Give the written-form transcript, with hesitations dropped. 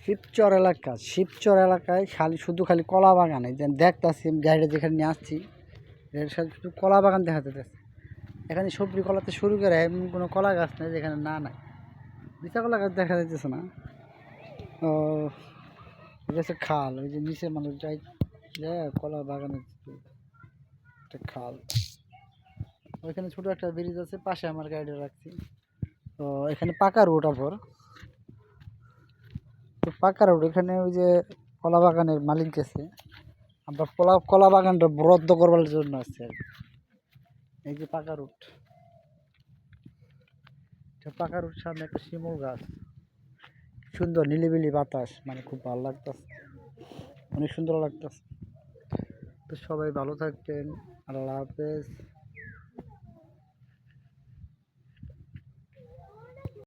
শিবচর এলাকায় খালি কলা বাগান। এই যে দেখতেছি গাড়িটা যেখানে নিয়ে আসছি এর সাথে শুধু কলা বাগান দেখা যাচ্ছে। এখানে সবজি কলাতে শুরু করে এমন কোনো কলা গাছ নেই যেখানে না নাই। বিশা কলা গাছ দেখা যাইতেছে না। ও এটা হচ্ছে খাল, ওই যে নিচে মানুষ যাই কলা বাগানের একটা খাল। ওইখানে ছোট একটা ব্রিজ আছে, পাশে আমার গাড়িটা রাখছি। তো এখানে পাকা রোড আবার, তো পাকা রোড এখানে ওই যে কলা বাগানের মালিক গেছে, আমরা কলা বাগানটা বরাদ্দ করবার জন্য আসছে আর কি। এই যে পাকা রুট, পাকা রুট সামনে একটা শিমুল গাছ, সুন্দর নিলিবিলি বাতাস, মানে খুব ভালো লাগতেছে, অনেক সুন্দর লাগতেছে। তো সবাই ভালো থাকবেন, আল্লাহ হাফেজ।